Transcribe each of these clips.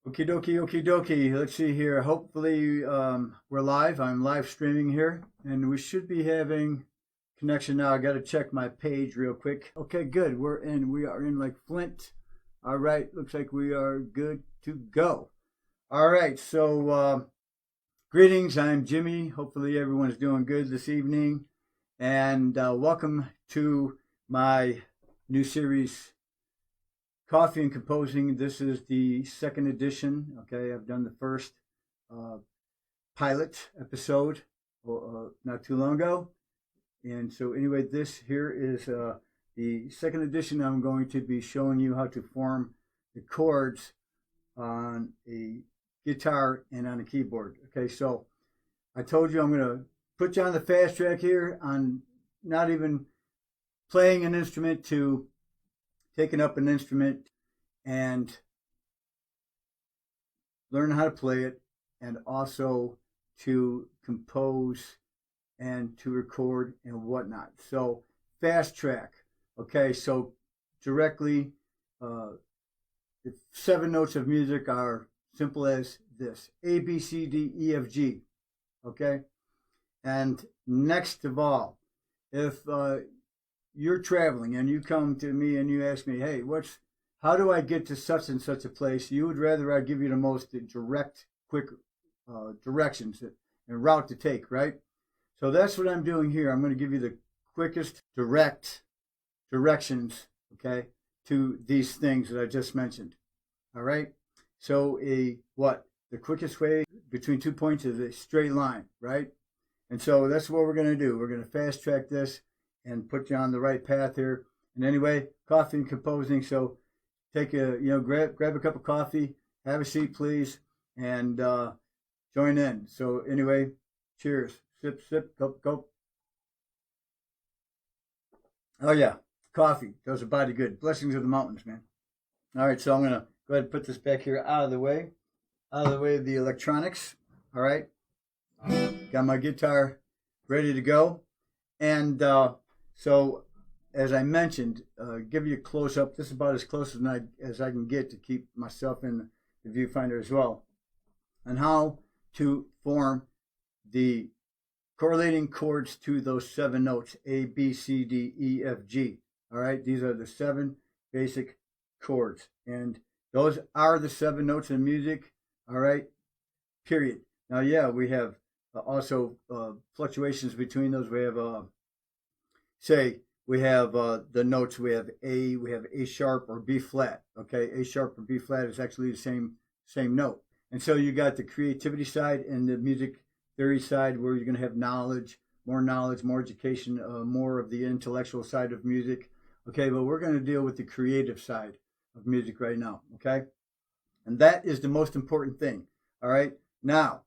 Okie dokie, okie dokie. Let's see here. Hopefully, we're live. I'm live streaming here, and we should be having connection now. I got to check my page real quick. Okay, good. We're in. We are in like Flint. All right. Looks like we are good to go. All right. So, greetings. I'm Jimmy. Hopefully, everyone's doing good this evening, and welcome to my new series, Coffee and Composing. This is the second edition. Okay, I've done the first pilot episode not too long ago. And so anyway, this here is the second edition. I'm going to be showing you how to form the chords on a guitar and on a keyboard. Okay, so I told you I'm going to put you on the fast track here on not even playing an instrument to taking up an instrument and learn how to play it, and also to compose and to record and whatnot. So fast track. Okay, so directly, the 7 notes of music are simple as this: A, B, C, D, E, F, G. Okay, and next of all, if you're traveling and you come to me and you ask me, hey, how do I get to such and such a place? You would rather I give you the most direct, quick directions and route to take, right? So that's what I'm doing here. I'm going to give you the quickest direct directions, okay, to these things that I just mentioned. All right. So the quickest way between 2 points is a straight line, right? And so that's what we're going to do. We're going to fast track this and put you on the right path here. And anyway, coffee and composing. So take grab a cup of coffee, have a seat, please, and join in. So anyway, cheers. Sip, sip, gulp, gulp. Oh yeah, coffee does the body good. Blessings of the mountains, man. All right, so I'm gonna go ahead and put this back here out of the way of the electronics. All right, got my guitar ready to go, and so, as I mentioned, give you a close up. This is about as close as I can get to keep myself in the viewfinder as well, on how to form the correlating chords to those 7 notes: A, B, C, D, E, F, G. All right, these are the 7 basic chords, and those are the 7 notes in music. All right, period. Now, yeah, we have also fluctuations between those. We have we have the notes. We have A sharp or B flat. Okay, A sharp or B flat is actually the same note. And so you got the creativity side and the music theory side, where you're going to have knowledge, more education, more of the intellectual side of music. Okay, but we're going to deal with the creative side of music right now. Okay, and that is the most important thing. All right, now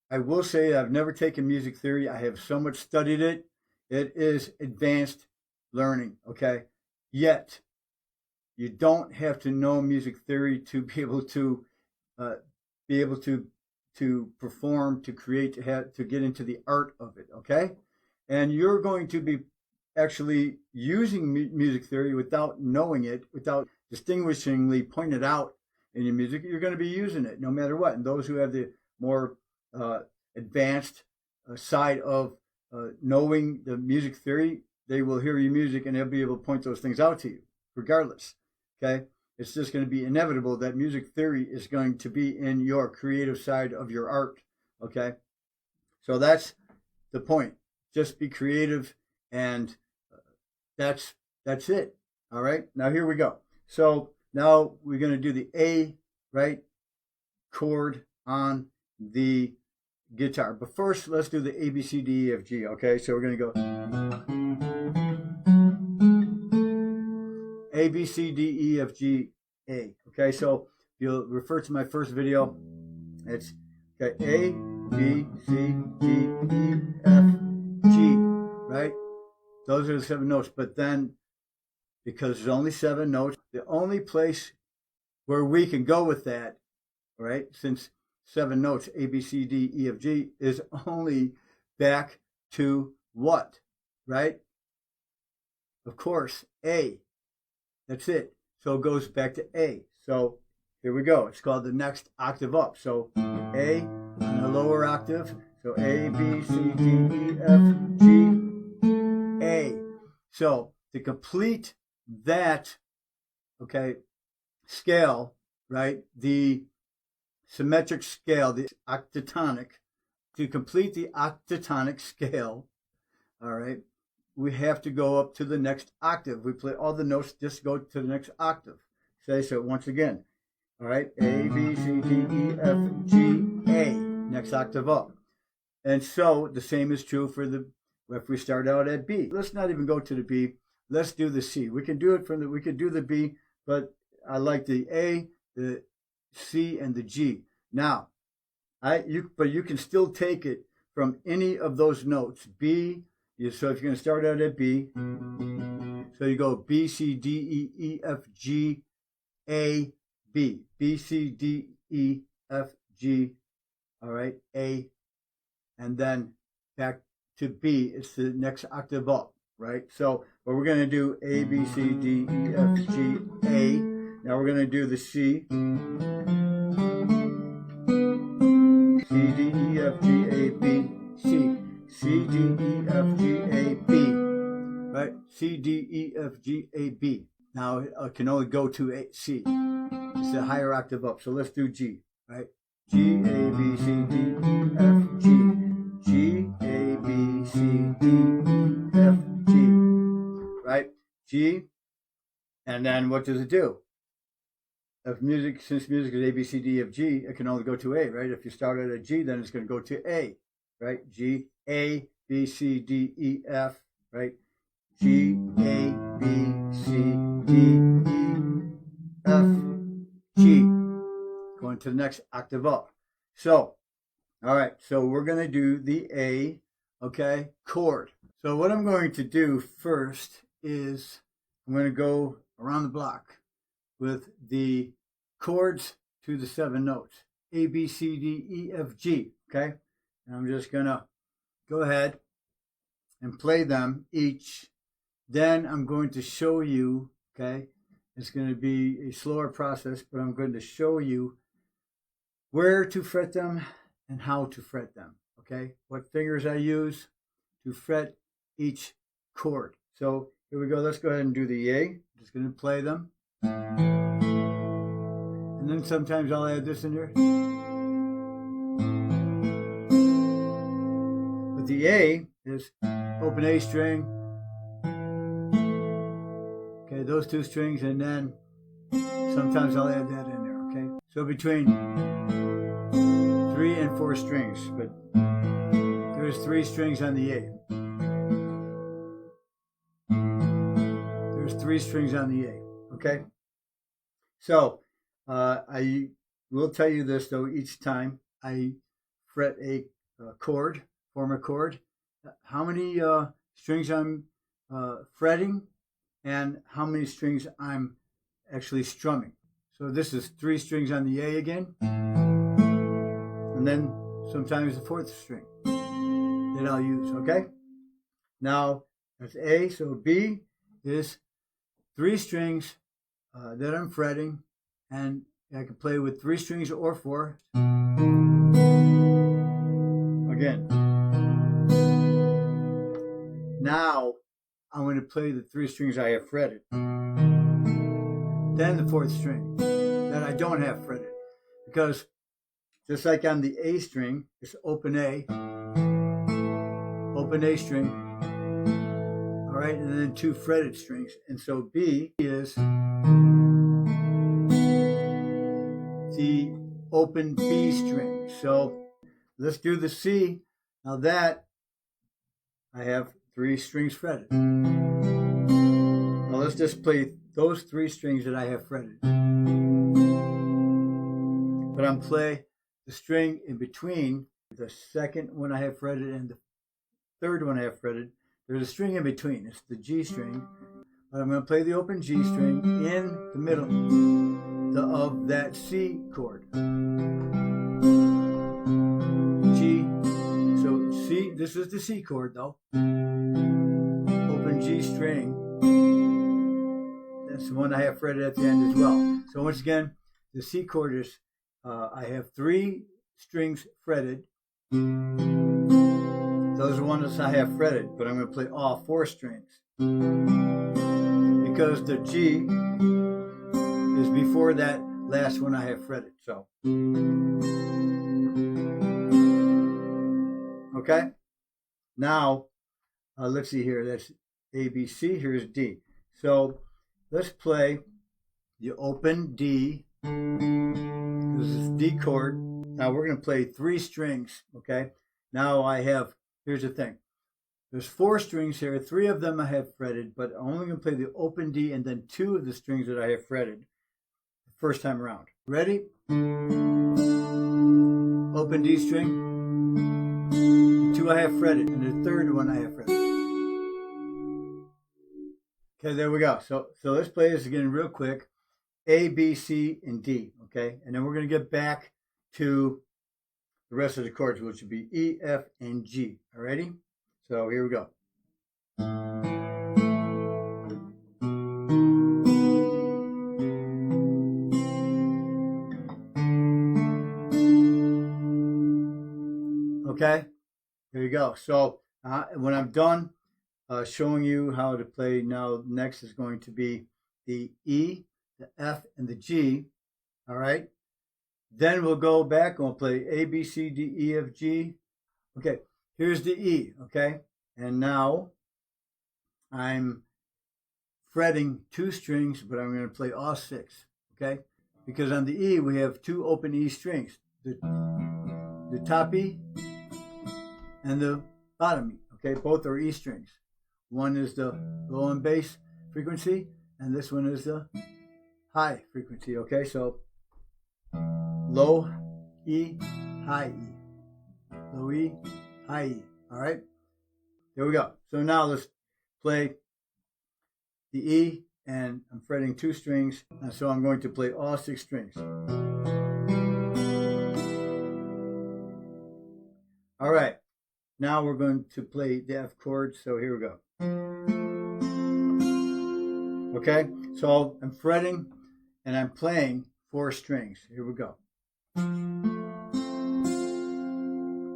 I will say I've never taken music theory. I have so much studied it. It is advanced learning, okay? Yet, you don't have to know music theory to be able to perform, to create, to get into the art of it, okay? And you're going to be actually using music theory without knowing it, without distinguishingly pointed out in your music. You're going to be using it no matter what. And those who have the more advanced side of knowing the music theory, they will hear your music and they'll be able to point those things out to you regardless. Okay, it's just going to be inevitable that music theory is going to be in your creative side of your art. Okay, so that's the point. Just be creative, and that's it. All right, now here we go. So now we're going to do the A, right, chord on the guitar. But first, let's do the A, B, C, D, E, F, G. Okay, so we're going to go A, B, C, D, E, F, G, A. Okay, so you'll refer to my first video. It's okay, A, B, C, D, E, F, G, right? Those are the 7 notes. But then, because there's only 7 notes, the only place where we can go with that, right, since 7 notes, A, B, C, D, E, F, G, is only back to what, right? Of course, A. That's it. So it goes back to A. So here we go. It's called the next octave up. So A in the lower octave. So A, B, C, D, E, F, G, A. So to complete that, okay, scale, right, the symmetric scale, the octatonic, to complete the octatonic scale, all right, we have to go up to the next octave. We play all the notes, just go to the next octave. Okay, so once again, all right, A, B, C, D, E, F, G, A, next octave up. And so the same is true for if we start out at B. Let's not even go to the B. Let's do the C. We can do it we could do the B, but I like the A, the C, and the G. Now, but you can still take it from any of those notes. B, so if you're going to start out at B, so you go B, C, D, E, E, F, G, A, B. B, C, D, E, F, G, all right, A, and then back to B. It's the next octave up, right? So, but we're going to do A, B, C, D, E, F, G, A. Now we're going to do the C. C, D, E, F, G, A, B, C. C, D, E, F, G, A, B. Right? C, D, E, F, G, A, B. Now it can only go to A, C. It's a higher octave up. So let's do G, right? G, A, B, C, D, E, F, G. G, A, B, C, D, E, F, G. Right? G. And then what does it do? Since music is A, B, C, D, F, G, it can only go to A, right? If you start at a G, then it's going to go to A, right? G, A, B, C, D, E, F, right? G, A, B, C, D, E, F, G. Going to the next octave up. So, all right, so we're going to do the A, okay, chord. So what I'm going to do first is I'm going to go around the block with the chords to the 7 notes, A, B, C, D, E, F, G, okay? And I'm just going to go ahead and play them each. Then I'm going to show you, okay? It's going to be a slower process, but I'm going to show you where to fret them and how to fret them, okay? What fingers I use to fret each chord. So here we go. Let's go ahead and do the A. I'm just going to play them. And then sometimes I'll add this in there. But the A is open A string. Okay, those 2 strings, and then sometimes I'll add that in there, okay? So between 3 and 4 strings, but there's 3 strings on the A. There's 3 strings on the A, okay? So, I will tell you this, though, each time I fret a chord, form a chord, how many strings I'm fretting and how many strings I'm actually strumming. So this is 3 strings on the A again, and then sometimes the 4th string that I'll use, okay? Now, that's A, so B is 3 strings that I'm fretting, and I can play with 3 strings or 4. Again. Now, I'm going to play the 3 strings I have fretted. Then the 4th string that I don't have fretted. Because just like on the A string, it's open A string, all right, and then 2 fretted strings. And so B is the open B string. So let's do the C. Now that I have 3 strings fretted. Now let's just play those 3 strings that I have fretted. But I'm playing the string in between the 2nd one I have fretted and the 3rd one I have fretted. There's a string in between. It's the G string. But I'm going to play the open G string in the middle of that C chord. G. So C, this is the C chord though. Open G string. That's the one I have fretted at the end as well. So once again, the C chord is, I have 3 strings fretted. Those are ones I have fretted, but I'm going to play all 4 strings because the G is before that last one I have fretted. So, okay. Now, let's see here. That's A, B, C. Here's D. So let's play the open D. This is D chord. Now we're going to play 3 strings. Okay. Now I have. Here's the thing. There's 4 strings here. 3 of them I have fretted, but I'm only going to play the open D and then 2 of the strings that I have fretted the first time around. Ready? Open D string. The 2 I have fretted, and the third one I have fretted. Okay, there we go. So let's play this again real quick. A, B, C, and D. Okay, and then we're going to get back to the rest of the chords, which would be E, F, and G. Alrighty? So here we go. Okay, here you go. So when I'm done showing you how to play, now next is going to be the E, the F, and the G. All right. Then we'll go back and we'll play A, B, C, D, E, F, G. Okay, here's the E, okay? And now I'm fretting 2 strings, but I'm going to play all 6, okay? Because on the E, we have 2 open E strings. The top E and the bottom E, okay? Both are E strings. One is the low and bass frequency, and this one is the high frequency, okay? So low E, high E. Low E, high E. All right? There we go. So now let's play the E, and I'm fretting 2 strings, and so I'm going to play all 6 strings. All right. Now we're going to play the F chord, so here we go. Okay? So I'm fretting, and I'm playing 4 strings. Here we go.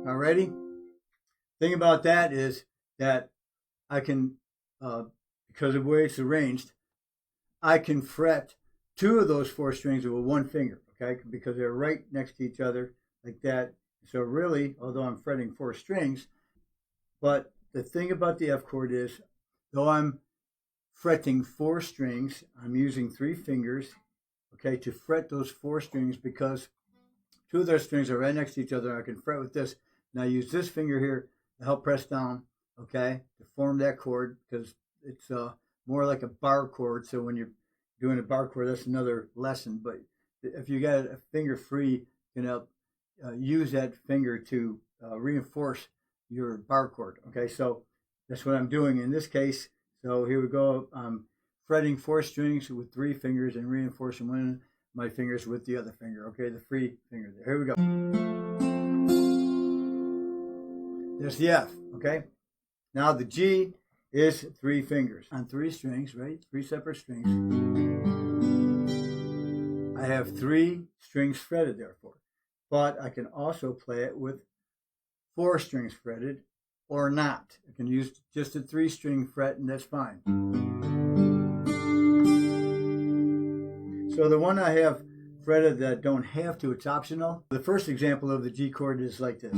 Alrighty? Thing about that is that I can, because of the way it's arranged, I can fret 2 of those 4 strings with 1 finger, okay? Because they're right next to each other like that. So really, although I'm fretting 4 strings, but the thing about the F chord is, though I'm fretting 4 strings, I'm using 3 fingers, okay, to fret those 4 strings because 2 of those strings are right next to each other. I can fret with this. Now use this finger here to help press down, okay, to form that chord because it's more like a bar chord. So when you're doing a bar chord, that's another lesson. But if you got a finger free, you can help use that finger to reinforce your bar chord. Okay, so that's what I'm doing in this case. So here we go. I'm fretting 4 strings with 3 fingers and reinforcing one of my fingers with the other finger. Okay, the free finger there. Here we go. There's the F. Okay. Now the G is 3 fingers on 3 strings, right? 3 separate strings. I have 3 strings fretted, therefore. But I can also play it with 4 strings fretted or not. I can use just a 3-string fret and that's fine. So the one I have fretted that don't have to, it's optional. The first example of the G chord is like this.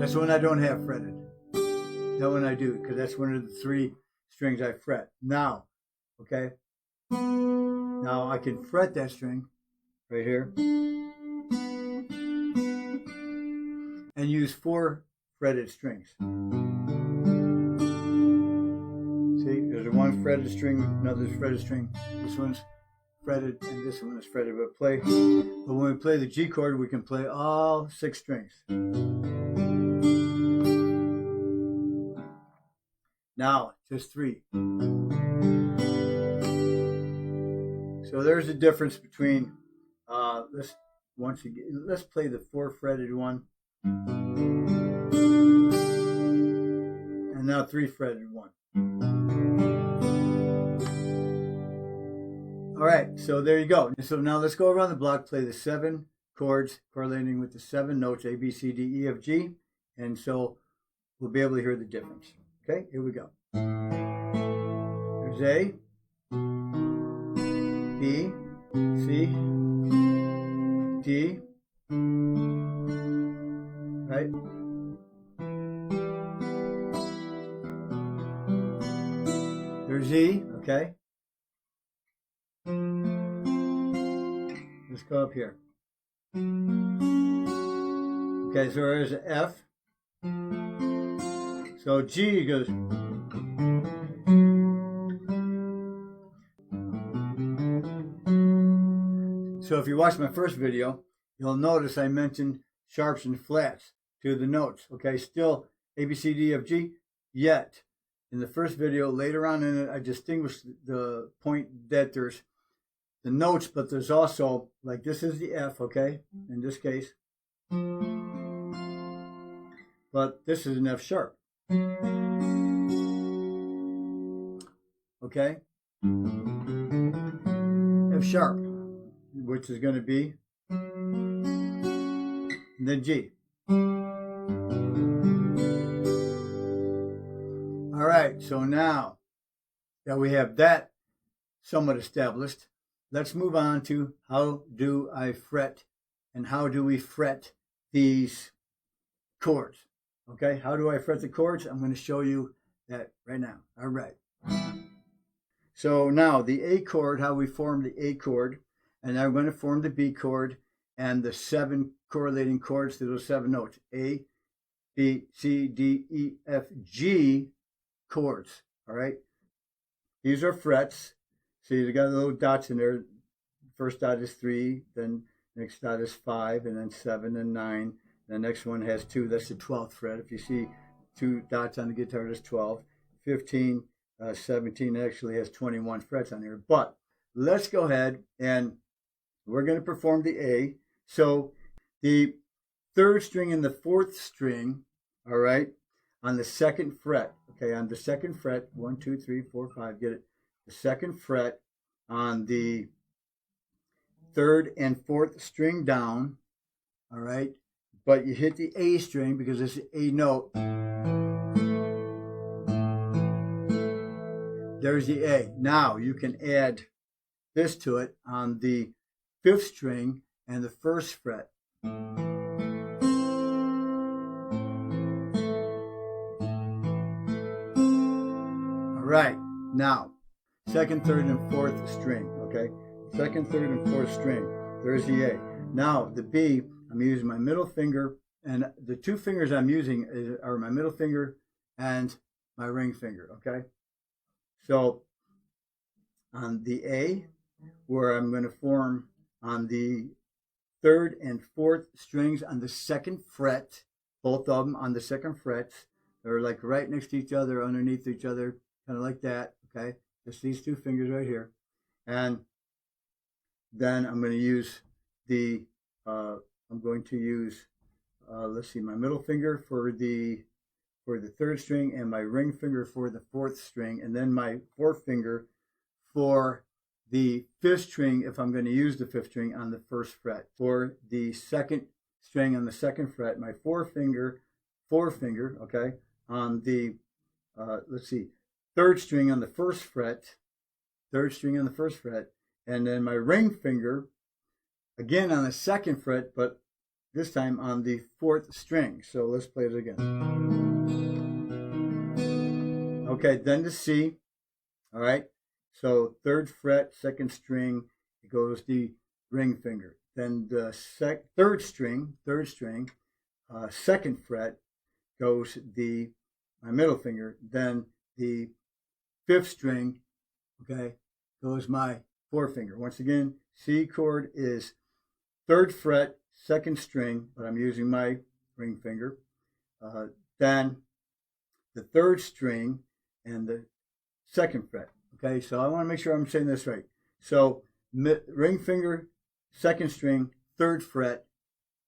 That's one I don't have fretted. That one I do, because that's one of the 3 strings I fret. Now, okay? Now I can fret that string right here and use 4 fretted strings. See, there's a 1 fretted string, another fretted string. This one's fretted and this one is fretted. But when we play the G chord, we can play all 6 strings. Now, just 3. So there's a difference between, let's play the 4 fretted one. And now 3 fretted one. All right, so there you go. So now let's go around the block, play the 7 chords correlating with the 7 notes, A, B, C, D, E, F, G. And so we'll be able to hear the difference. Okay, here we go. There's A, B, C, D, right? There's E, okay? Let's go up here. Okay, so there's an F. So G goes. So if you watched my first video, you'll notice I mentioned sharps and flats to the notes. Okay, still A, B, C, D, E, F, G, yet. In the first video, later on in it, I distinguished the point that there's the notes, but there's also, like this is the F, okay, in this case. But this is an F sharp. Okay? F sharp, which is going to be, and then G. All right, so now that we have that somewhat established, let's move on to how do I fret and how do we fret these chords. Okay, how do I fret the chords? I'm going to show you that right now. All right. So now the A chord, how we form the A chord, and now we're going to form the B chord and the 7 correlating chords to those 7 notes. A, B, C, D, E, F, G chords. All right. These are frets. See, you got little dots in there. First dot is 3, then next dot is 5, and then 7 and 9. The next one has 2. That's the 12th fret. If you see 2 dots on the guitar, that's 12. 15, 17 actually has 21 frets on here. But let's go ahead and we're going to perform the A. So the 3rd string and the 4th string, all right, on the 2nd fret. Okay, on the 2nd fret, 1, 2, 3, 4, 5, get it? The 2nd fret on the 3rd and 4th string down, all right? But you hit the A string because it's a note. There's the A. Now you can add this to it on the 5th string and the 1st fret. All right, now 2nd, 3rd, and 4th string, okay? 2nd, 3rd, and 4th string. There's the A. Now the B, I'm using my middle finger, and the 2 fingers I'm using are my middle finger and my ring finger, okay? So on the A, where I'm going to form on the 3rd and 4th strings on the 2nd fret, both of them on the 2nd frets. They're like right next to each other, underneath each other, kind of like that, okay? Just these 2 fingers right here. And then I'm going to use the, let's see, my middle finger for the 3rd string and my ring finger for the 4th string, and then my 4th finger for the 5th string if I'm going to use the 5th string on the 1st fret. For the 2nd string on the 2nd fret, my 4th finger, okay, on the, let's see, 3rd string on the 1st fret, 3rd string on the 1st fret, and then my ring finger, again on the 2nd fret, but this time on the 4th string. So let's play it again. Okay, then the C, all right? So 3rd fret, 2nd string, it goes the ring finger. Then the 3rd string, 2nd fret goes my middle finger. Then the 5th string, okay, goes my 4th finger. Once again, C chord is 3rd fret, 2nd string, but I'm using my ring finger. Then the 3rd string and the 2nd fret. Okay, so I want to make sure I'm saying this right. So ring finger, 2nd string, 3rd fret.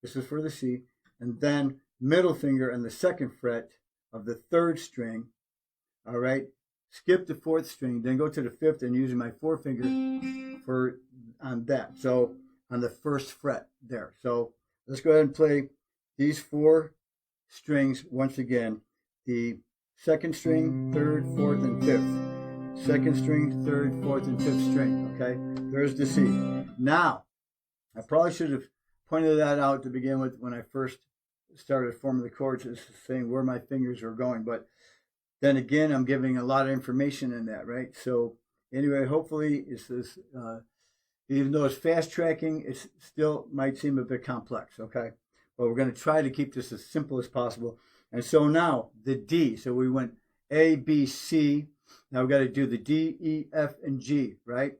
This is for the C. And then middle finger and the 2nd fret of the 3rd string. All right, skip the 4th string, then go to the 5th and using my forefinger for on that. So on the 1st fret there. So let's go ahead and play these 4 strings once again. The 2nd string, 3rd, 4th, and 5th. 2nd string, 3rd, 4th, and 5th string. Okay, there's the C. Now, I probably should have pointed that out to begin with when I first started forming the chords, saying where my fingers were going. But then again, I'm giving a lot of information in that, right? So anyway, hopefully it's this, even though it's fast tracking, it still might seem a bit complex, okay? But we're going to try to keep this as simple as possible. And so now the D. So we went A, B, C. Now we've got to do the D, E, F, and G, right?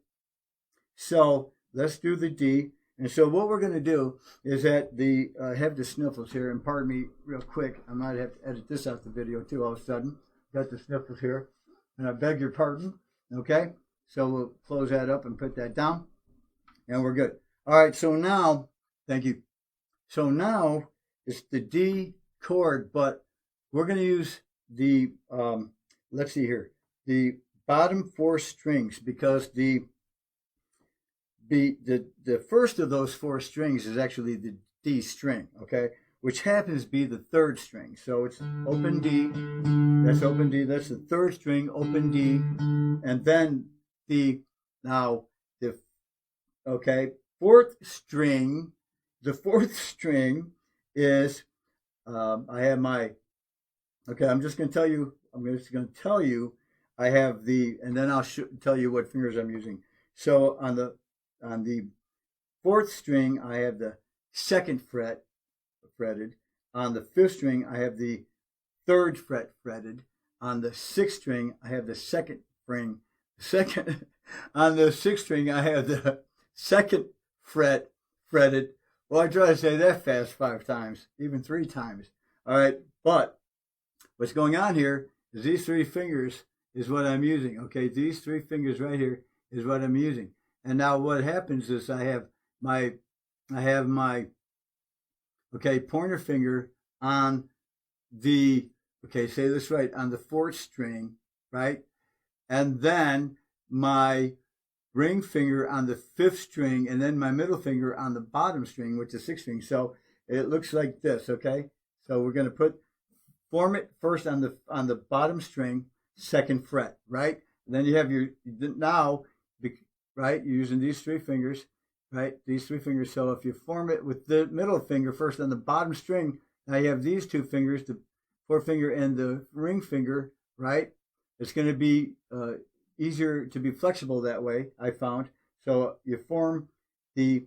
So let's do the D. And so what we're going to do is that the, I have the sniffles here, and pardon me real quick, I might have to edit this out the video too all of a sudden. Got the sniffles here, and I beg your pardon, okay? So we'll close that up and put that down, and we're good. All right, so now, thank you. So now it's the D chord, but we're going to use the, let's see here, the bottom 4 strings, because the first of those 4 strings is actually the D string, okay, which happens to be the 3rd string. So it's open D, that's open D, that's the 3rd string, open D, and then the 4th string, the 4th string is, I have my, okay, I'm just going to tell you, I have the, and then I'll tell you what fingers I'm using. So on the 4th string, I have the 2nd fret fretted. On the 5th string, I have the 3rd fret fretted. On the 6th string, I have the 2nd string. On the 6th string, I have the 2nd fret fretted. Well, I try to say that fast 5 times, even 3 times. All right, but what's going on here is these 3 fingers is what I'm using. Okay, these 3 fingers right here is what I'm using. And now what happens is I have my pointer finger on the, okay, say this right, on the 4th string, right? And then my ring finger on the 5th string, and then my middle finger on the bottom string, which is 6th string. So it looks like this, okay? So we're going to form it first on the bottom string, 2nd fret, right? And then you have your, now, right, you're using these 3 fingers, right? These 3 fingers. So if you form it with the middle finger first on the bottom string, now you have these 2 fingers, the 4th finger and the ring finger, right? It's going to be easier to be flexible that way, I found. So you form the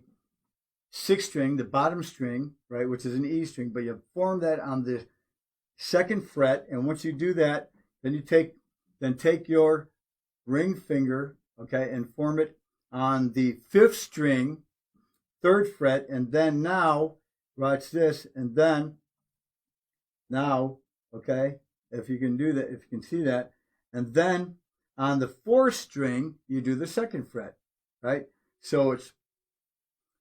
6th string, the bottom string, right, which is an E string, but you form that on the 2nd fret, and once you do that, then you take your ring finger, okay, and form it on the 5th string, 3rd fret, and then now, watch this, and then now, okay, if you can do that, if you can see that, and then on the 4th string, you do the 2nd fret, right? So it's,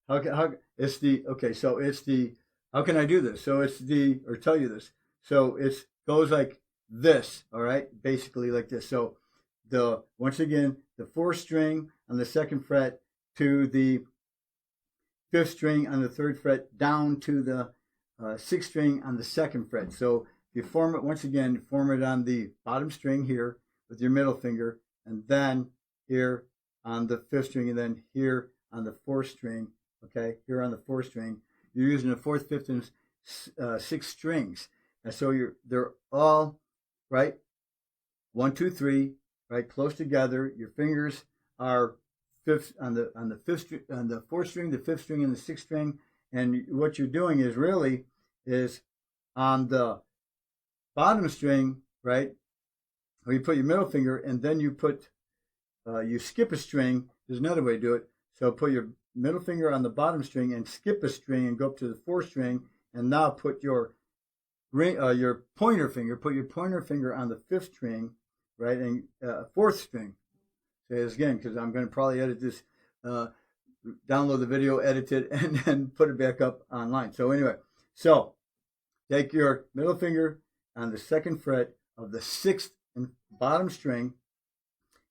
how it's the, okay, so it's the, how can I do this? So it's the, or tell you this. So it goes like this, all right, basically like this. So once again, the 4th string on the 2nd fret to the 5th string on the 3rd fret down to the 6th string on the 2nd fret. So you form it, once again, form it on the bottom string here with your middle finger, and then here on the 5th string, and then here on the 4th string, okay, here on the 4th string. You're using the 4th, 5th, and 6th strings. And so they're all, right, 1, 2, 3, right, close together. Your fingers are on the 4th string, the 5th string, and the 6th string. And what you're doing is really is on the bottom string, right, where you put your middle finger, and then you you skip a string. There's another way to do it. So put your middle finger on the bottom string and skip a string and go up to the 4th string, and now put your pointer finger on the 5th string, right, and 4th string. Say this again, because I'm going to probably edit this, download the video, edit it, and then put it back up online. So anyway, so take your middle finger on the 2nd fret of the 6th and bottom string,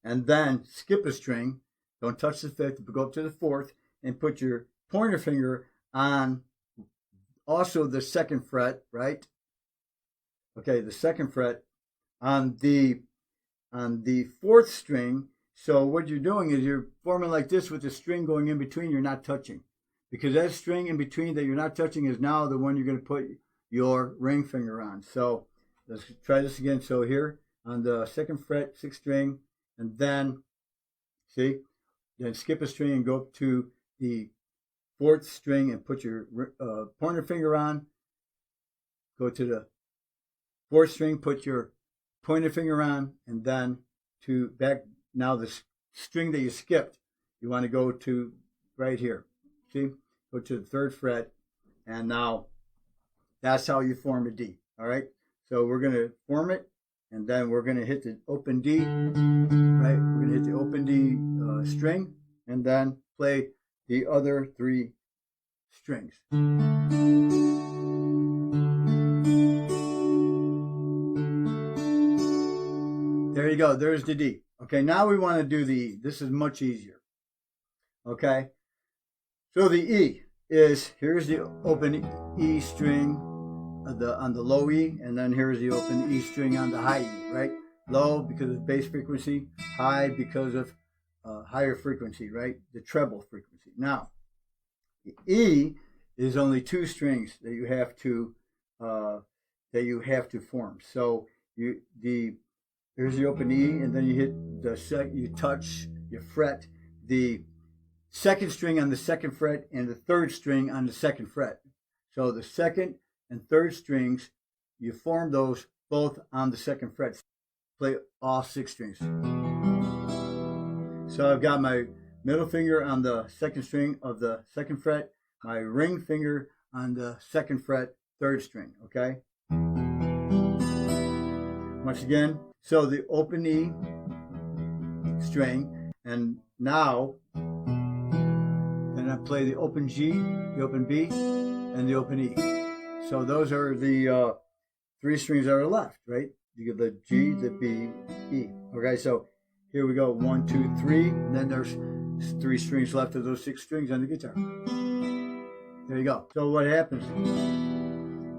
and then skip a string. Don't touch the fifth, but go up to the fourth and put your pointer finger on also the second fret, right? Okay, the second fret on the fourth string. So what you're doing is you're forming like this with the string going in between. You're not touching, because that string in between that you're not touching is now the one you're going to put your ring finger on. So let's try this again. So here on the second fret, sixth string, and then see, then skip a string and go up to the fourth string and put your pointer finger on. Go to the fourth string, put your pointer finger on, and then to back. Now the string that you skipped, you want to go to right here. See, go to the third fret, and now that's how you form a D. All right. So we're going to form it, and then we're going to hit the open D. Right. We're going to hit the open D string, and then play the other three strings. There you go. There's the D. Okay, now we want to do the E. This is much easier. Okay, so the E is, here's the open E string on the low E, and then here's the open E string on the high E, right? Low because of bass frequency, high because of higher frequency, right? The treble frequency. Now, the E is only two strings that you have to form. So here's the open E, and then you hit you fret the second string on the second fret and the third string on the second fret. So the second and third strings, you form those both on the second fret. Play all six strings. So I've got my middle finger on the second string of the second fret, my ring finger on the second fret, third string, okay? Once again, so the open E string, and now then I play the open G, the open B, and the open E. So those are the three strings that are left, right? You get the G, the B, E. Okay, so here we go, 1, 2, 3, and then there's three strings left of those six strings on the guitar. There you go. So what happens?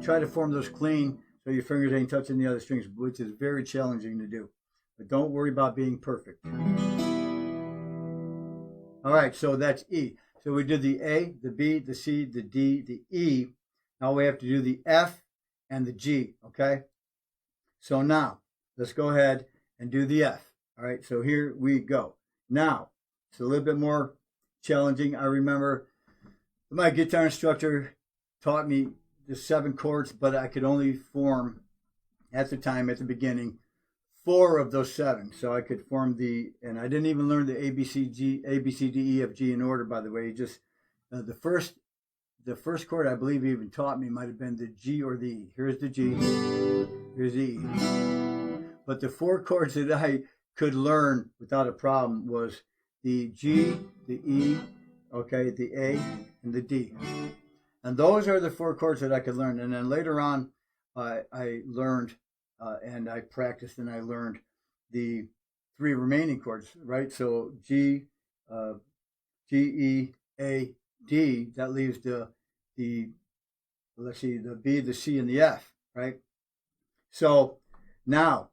Try to form those clean so your fingers ain't touching the other strings, which is very challenging to do. But don't worry about being perfect. All right, so that's E. So we did the A, the B, the C, the D, the E. Now we have to do the F and the G, okay? So now, let's go ahead and do the F. All right, so here we go. Now, it's a little bit more challenging. I remember my guitar instructor taught me the 7 chords, but I could only form, at the time, at the beginning, 4 of those 7. So I could form and I didn't even learn the A, B, C, D, E, F, G in order, by the way. Just the first chord I believe he even taught me might have been the G or the E. Here's the G, here's the E. But the 4 chords that I could learn without a problem was the G, the E, okay, the A, and the D. And those are the 4 chords that I could learn. And then later on, I learned and I practiced and I learned the 3 remaining chords, right? So G, E, A, D. That leaves the let's see, the B, the C, and the F, right? So now,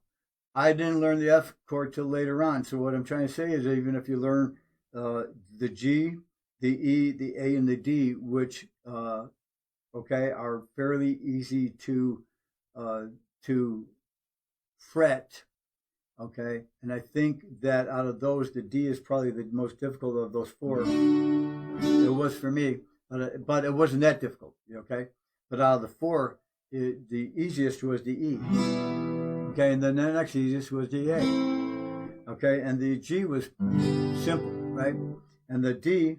I didn't learn the F chord till later on. So what I'm trying to say is, even if you learn the G, the E, the A, and the D, which okay, are fairly easy to fret, okay, and I think that out of those, the D is probably the most difficult of those 4. It was for me, but it wasn't that difficult, okay. But out of the 4, the easiest was the E, okay, and then the next easiest was the A, okay, and the G was simple, right, and the D.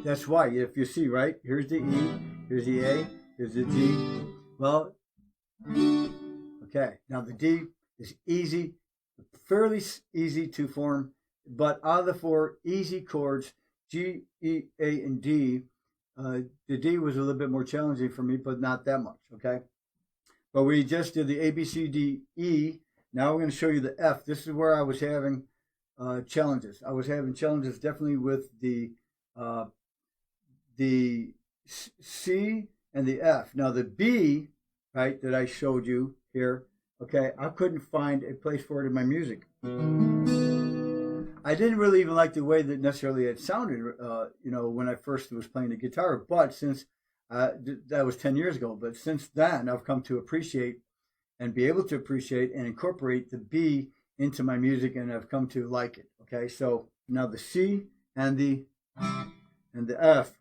That's why, if you see, right, here's the E, here's the A, here's the G. Well, okay, now the D is easy, fairly easy to form, but out of the 4 easy chords, G, E, A, and D, the D was a little bit more challenging for me, but not that much, okay? But we just did the A, B, C, D, E. Now we're going to show you the F. This is where I was having challenges. I was having challenges definitely with the C and the F. Now the B, right, that I showed you here, okay, I couldn't find a place for it in my music. I didn't really even like the way that necessarily it sounded, when I first was playing the guitar. But since that was 10 years ago, but since then I've come to appreciate and be able to appreciate and incorporate the B into my music, and I've come to like it. Okay, so now the C and the F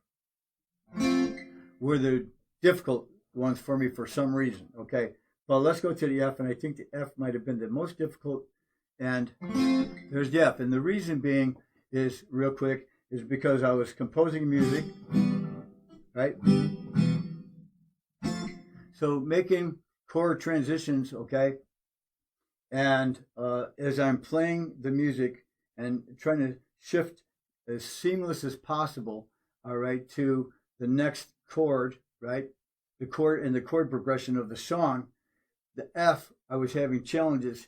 were the difficult ones for me for some reason. Okay, well, let's go to the F, and I think the F might have been the most difficult. And there's the F, and the reason being is, real quick, is because I was composing music, right? So making chord transitions, okay, and as I'm playing the music and trying to shift as seamless as possible, all right, to the next chord, right, the chord and the chord progression of the song, the F, I was having challenges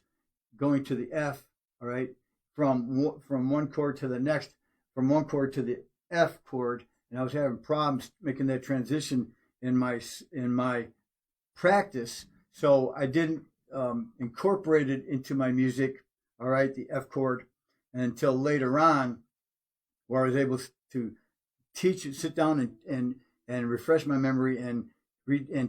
going to the F, all right, from one chord to the next, from one chord to the F chord, and I was having problems making that transition in my practice. So I didn't incorporate it into my music, all right, the F chord, until later on, where I was able to teach it, sit down and refresh my memory and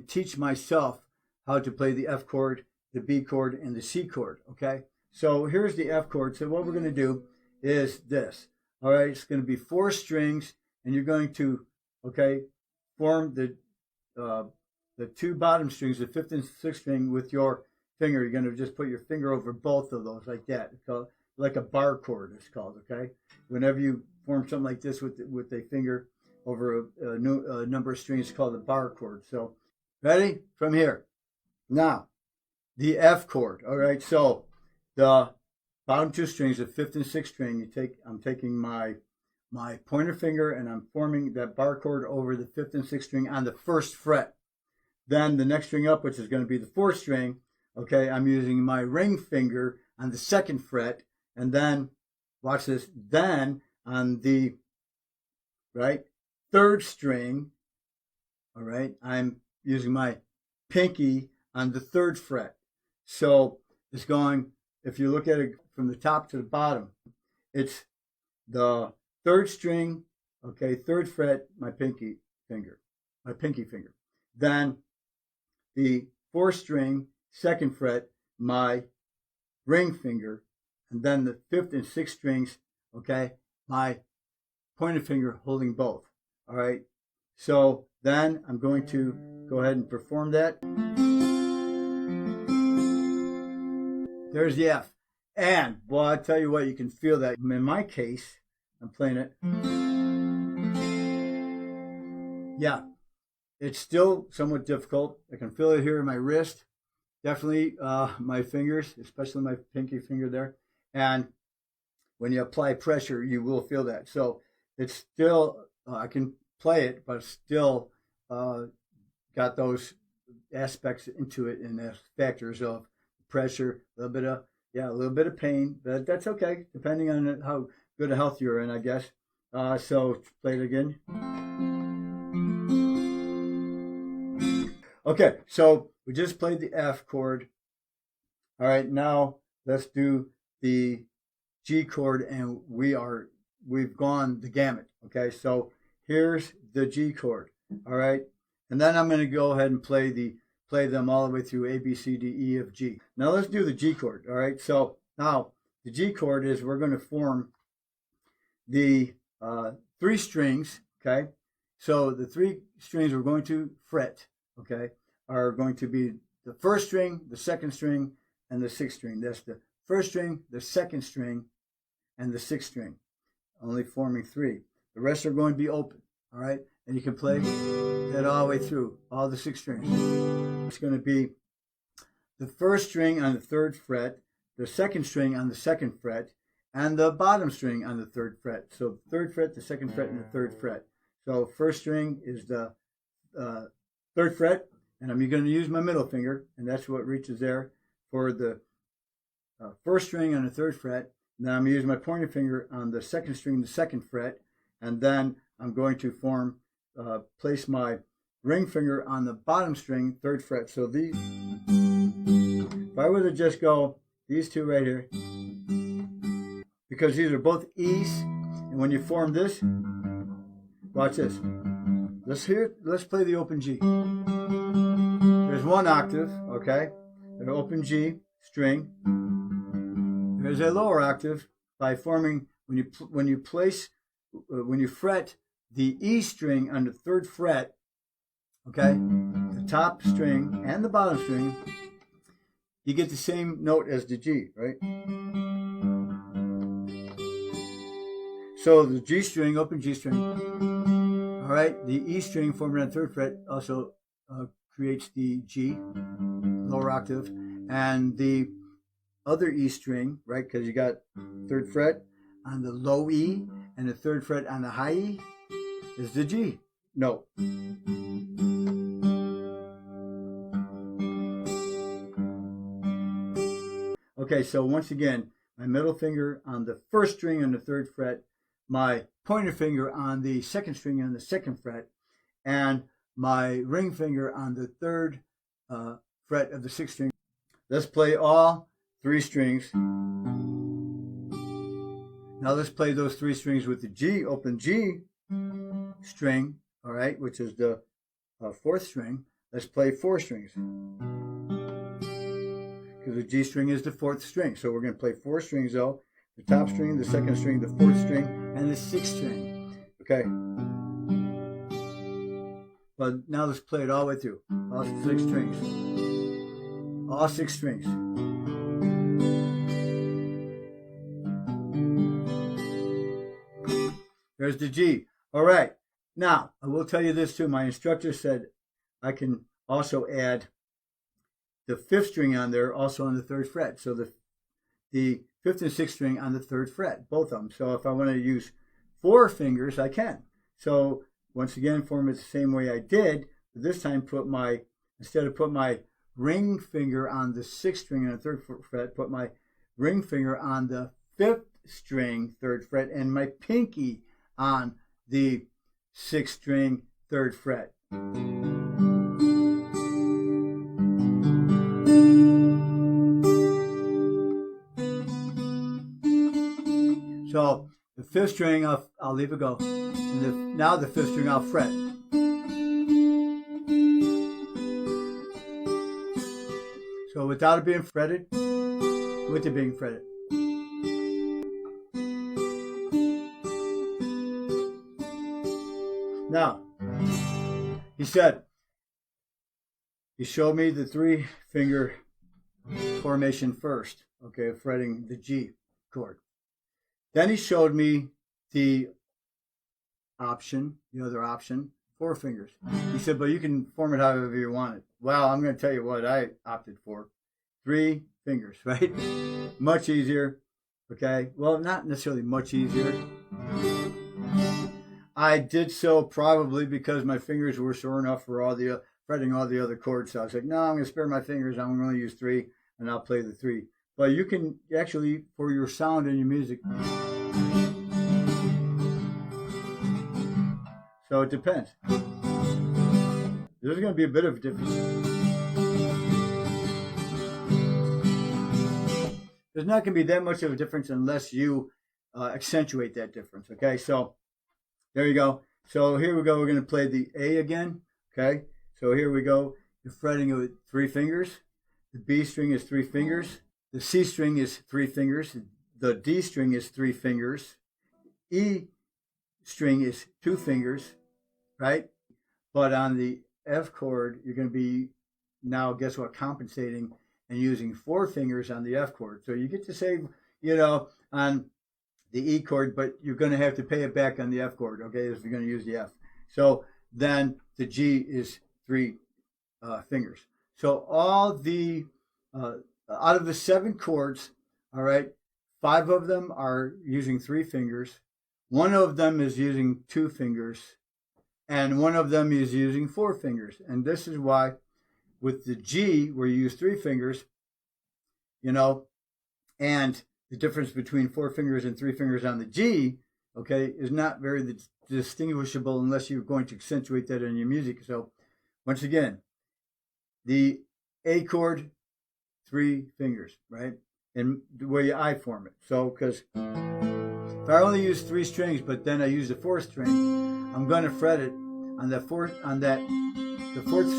teach myself how to play the F chord, the B chord, and the C chord. Okay, so here's the F chord. So what we're going to do is this. All right, it's going to be 4 strings, and you're going to, okay, form the 2 bottom strings, the 5th and 6th string, with your finger. You're going to just put your finger over both of those like that. It's called like a bar chord. It's called. Okay, whenever you form something like this with a finger over a number of strings, it's called a bar chord. So ready from here. Now the F chord. All right, so the bottom 2 strings, the 5th and 6th string, I'm taking my pointer finger and I'm forming that bar chord over the 5th and 6th string on the 1st fret. Then the next string up, which is going to be the 4th string, okay, I'm using my ring finger on the 2nd fret, and then watch this, then on the 3rd string, all right, I'm using my pinky on the 3rd fret. So it's going, if you look at it from the top to the bottom, it's the 3rd string, okay, 3rd fret, my pinky finger. Then the 4th string, 2nd fret, my ring finger, and then the 5th and 6th strings, okay, my pointer finger holding both. All right, so then I'm going to go ahead and perform that. There's the F. And, well, I tell you what, you can feel that. In my case, I'm playing it. Yeah, it's still somewhat difficult. I can feel it here in my wrist. Definitely my fingers, especially my pinky finger there. And when you apply pressure, you will feel that. So it's still, I can play it, but still got those aspects into it, and the factors of pressure, a little bit of pain, but that's okay, depending on how good a health you're in, I guess. So play it again. Okay, so we just played the F chord. All right, now let's do the G chord, and we've gone the gamut. Okay, so here's the G chord. All right, and then I'm going to go ahead and play them all the way through A, B, C, D, E, F, G. Now let's do the G chord. All right, so now the G chord is, we're going to form the 3 strings. Okay, so the 3 strings we're going to fret, okay, are going to be the 1st string, the 2nd string, and the 6th string. That's the 1st string, the 2nd string, and the 6th string, only forming 3. The rest are going to be open, all right? And you can play that all the way through, all the 6 strings. It's going to be the 1st string on the 3rd fret, the 2nd string on the 2nd fret, and the bottom string on the 3rd fret. So 3rd fret, the 2nd fret, and the 3rd fret. So 1st string is the 3rd fret, and I'm going to use my middle finger, and that's what reaches there for the 1st string on the 3rd fret, Now I'm using my pointer finger on the second string, the second fret, and then I'm going to place my ring finger on the bottom string, third fret. So these, if I were to just go these two right here, because these are both E's, and when you form this, watch this. Let's play the open G. There's one octave, okay? An open G string. There's a lower octave by forming when you fret the E string on the third fret, okay? The top string and the bottom string, you get the same note as the G, right? So the G string, open G string, all right, the E string formed on the third fret also creates the G, lower octave, and the other E string, right, because you got third fret on the low E and the third fret on the high E is the G note. Okay, so once again, my middle finger on the first string on the third fret, my pointer finger on the second string on the second fret, and my ring finger on the third fret of the sixth string. Let's play all three strings. Now let's play those three strings with the G, open G string, all right, which is the fourth string. Let's play four strings, because the G string is the fourth string. So we're going to play four strings though. The top string, the second string, the fourth string, and the sixth string. Okay. But now let's play it all the way through. All six strings. All six strings. There's the G. All right. Now, I will tell you this too. My instructor said I can also add the fifth string on there, also on the third fret. So the fifth and sixth string on the third fret, both of them. So if I want to use four fingers, I can. So once again, form it the same way I did, but this time instead of put my ring finger on the sixth string on the third fret, put my ring finger on the fifth string, third fret, and my pinky on the sixth string, third fret. So the fifth string, I'll leave it go. And now the fifth string, I'll fret. So without it being fretted, with it being fretted. Now, he showed me the three finger formation first, okay, fretting the G chord. Then he showed me the other option, four fingers. He said, but you can form it however you want it. Well, I'm going to tell you what I opted for. 3 fingers, right? Much easier, okay? Well, not necessarily much easier. I did so probably because my fingers were sore enough for fretting all the other chords. So I was like, no, I'm going to spare my fingers. I'm going to use 3, and I'll play the 3. But you can actually, for your sound and your music. So it depends. There's going to be a bit of a difference. There's not going to be that much of a difference unless you accentuate that difference. Okay, so there you go. So here we go. We're going to play the A again. Okay, so here we go. You're fretting it with 3 fingers. The B string is 3 fingers. The C string is 3 fingers. The D string is 3 fingers. E string is 2 fingers, right? But on the F chord, you're going to be now, guess what, compensating and using 4 fingers on the F chord. So you get to save, on the E chord, but you're going to have to pay it back on the F chord, okay, if you're going to use the F. So then the G is 3 fingers. So all the, out of the 7 chords, all right, 5 of them are using 3 fingers. 1 of them is using 2 fingers. And 1 of them is using 4 fingers. And this is why with the G, where you use 3 fingers, and the difference between 4 fingers and 3 fingers on the G, okay, is not very distinguishable unless you're going to accentuate that in your music. So once again, the A chord, 3 fingers, right? And the way I form it. So, because if I only use 3 strings, but then I use the 4th string, I'm going to fret it on the 4th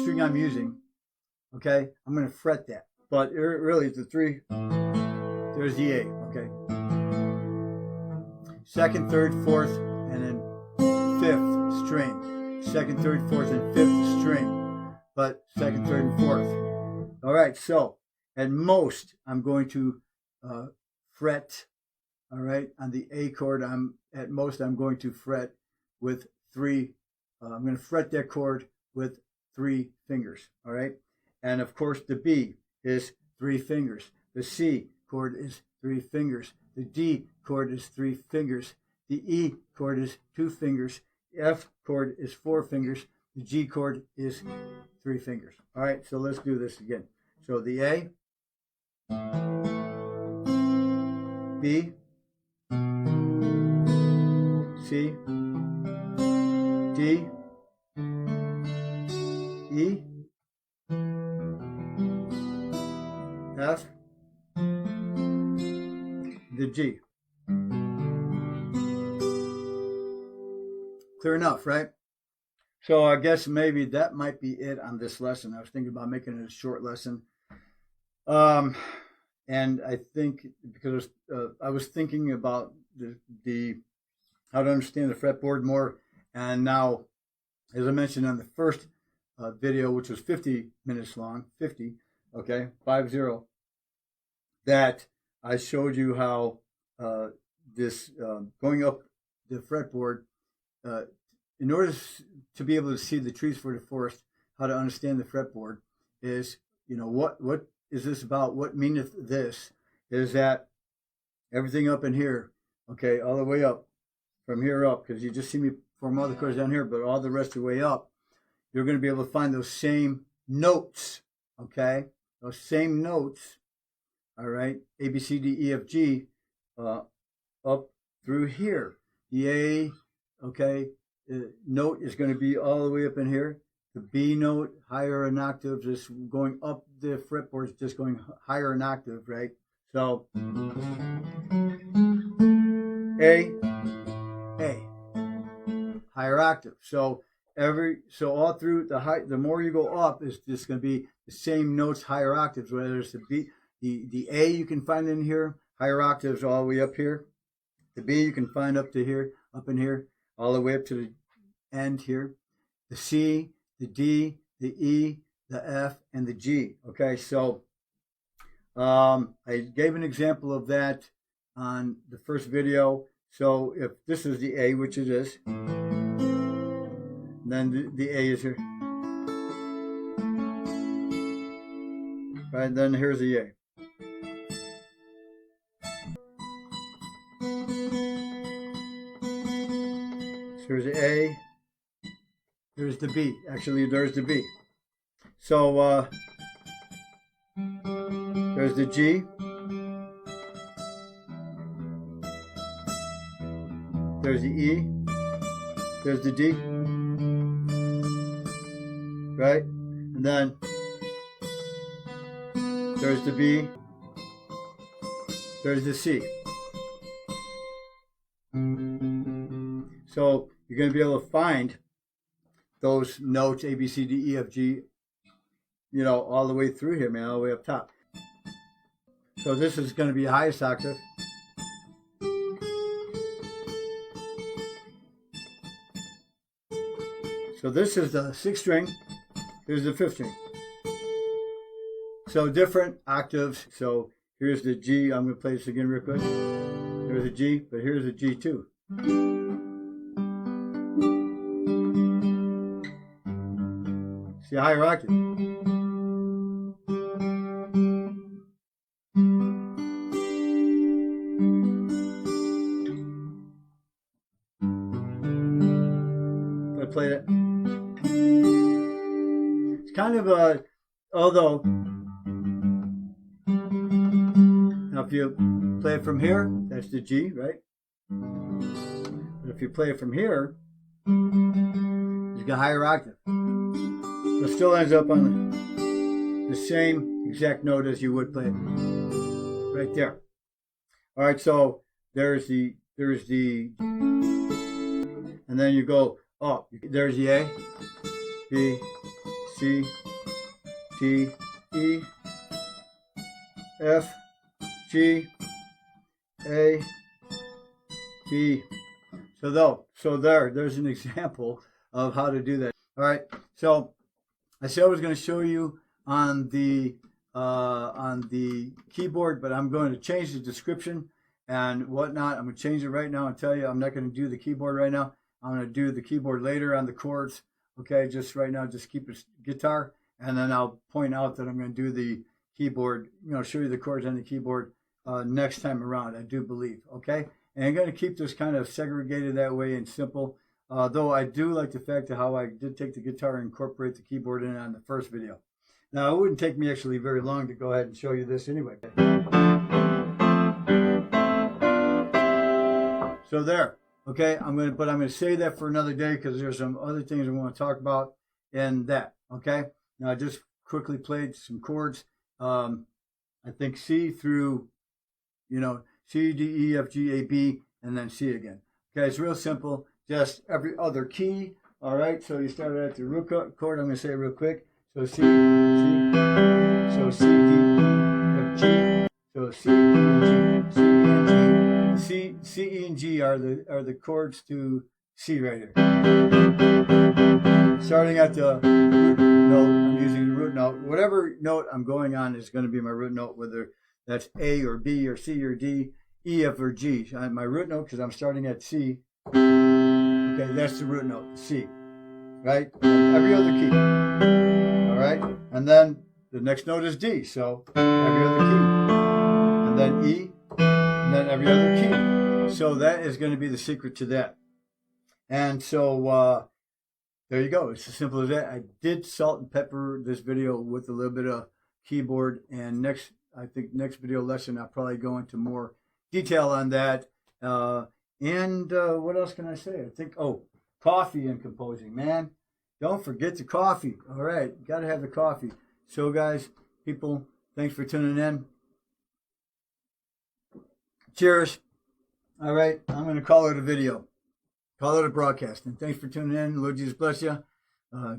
string I'm using. Okay, I'm going to fret that. But really, the 3. There's the A. Okay. 2nd, 3rd, 4th, and then 5th string. 2nd, 3rd, 4th, and 5th string. But 2nd, 3rd, and 4th. All right. So at most, I'm going to fret. All right, on the A chord, I'm going to fret with 3. I'm going to fret that chord with 3 fingers. All right, and of course the B is 3 fingers. The C chord is 3 fingers. The D chord is 3 fingers. The E chord is 2 fingers. The F chord is 4 fingers. The G chord is 3 fingers. All right, so let's do this again. So the A, B, C, D, E, F, the G. Clear enough, right? So I guess maybe that might be it on this lesson. I was thinking about making it a short lesson. And I think because I was thinking about the how to understand the fretboard more, and now, as I mentioned on the first video, which was 50 minutes long, 50, okay, 50, that I showed you how this going up the fretboard, in order to be able to see the trees for the forest, how to understand the fretboard is, what is this about? What meaneth this? Is that everything up in here, okay, all the way up, from here up, because you just see me form all the chords down here, but all the rest of the way up, you're going to be able to find those same notes, okay? Those same notes, all right? A, B, C, D, E, F, G, up through here. The A, okay, note is going to be all the way up in here. The B note, higher an octave, just going up the fretboard, is just going higher an octave, right? So, A, higher octave. So all through the more you go up, is just going to be the same notes, higher octaves. Whether it's the B, the A you can find in here, higher octaves all the way up here. The B you can find up to here, up in here, all the way up to the end here. The C, the D, the E, the F, and the G. Okay, so I gave an example of that on the first video. So if this is the A, which it is, then the A is here. Right, then here's the A. So here's the A. There's the B. Actually, there's the B. So there's the G. There's the E. There's the D. Right? And then there's the B. There's the C. So you're going to be able to find those notes, A, B, C, D, E, F, G, all the way through here, man, all the way up top. So this is going to be the highest octave. So this is the 6th string. Here's the 5th string. So different octaves. So here's the G. I'm going to play this again real quick. Here's the G, but here's the G too. See a higher octave. I'm going to play that. It's kind of although, now if you play it from here, that's the G, right? But if you play it from here, you got a higher octave. It still ends up on the same exact note as you would play it right there. All right, so there's the, and then you go up. There's the A, B, C, D, E, F, G, A, B. So there's an example of how to do that. All right, so I said I was going to show you on the keyboard, but I'm going to change the description and whatnot. I'm going to change it right now and tell you I'm not going to do the keyboard right now. I'm going to do the keyboard later on the chords. Okay, just right now, just keep it guitar, and then I'll point out that I'm going to do the keyboard, show you the chords on the keyboard next time around, I do believe. Okay, and I'm going to keep this kind of segregated that way and simple, though I do like the fact of how I did take the guitar and incorporate the keyboard in on the first video. Now, it wouldn't take me actually very long to go ahead and show you this anyway. So there. Okay, I'm going to save that for another day because there's some other things I want to talk about in that. Okay, now I just quickly played some chords. I think C through, C, D, E, F, G, A, B, and then C again. Okay, it's real simple. Just every other key. All right, so you start at the root chord. I'm going to say it real quick. So C, G, so C, D, F, G, so C, E, G, C, E, and G. C, E, and G are the chords to C right here. Starting at the root note, I'm using the root note. Whatever note I'm going on is going to be my root note, whether that's A or B or C or D, E, F, or G. My root note, because I'm starting at C, okay, that's the root note, C, right? Every other key, all right? And then the next note is D, so every other key. And then E, and then every other key. So that is going to be the secret to that. And so there you go. It's as simple as that. I did salt and pepper this video with a little bit of keyboard. And next video lesson, I'll probably go into more detail on that. And what else can I say? I think, coffee and composing, man. Don't forget the coffee. All right, got to have the coffee. So guys, people, thanks for tuning in. Cheers. All right, I'm going to call it a video. Call it a broadcast. And thanks for tuning in. Lord Jesus bless you.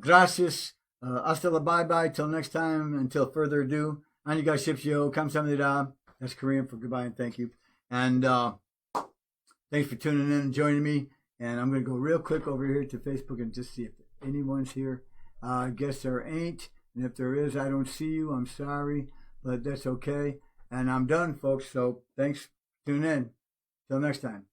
Gracias. Hasta la bye-bye. Till next time. Until further ado. Annyeonghaseyo. Kamsahamnida. That's Korean for goodbye and thank you. And thanks for tuning in and joining me. And I'm going to go real quick over here to Facebook and just see if anyone's here. I guess there ain't. And if there is, I don't see you. I'm sorry. But that's okay. And I'm done, folks. So thanks. Tune in. Till next time.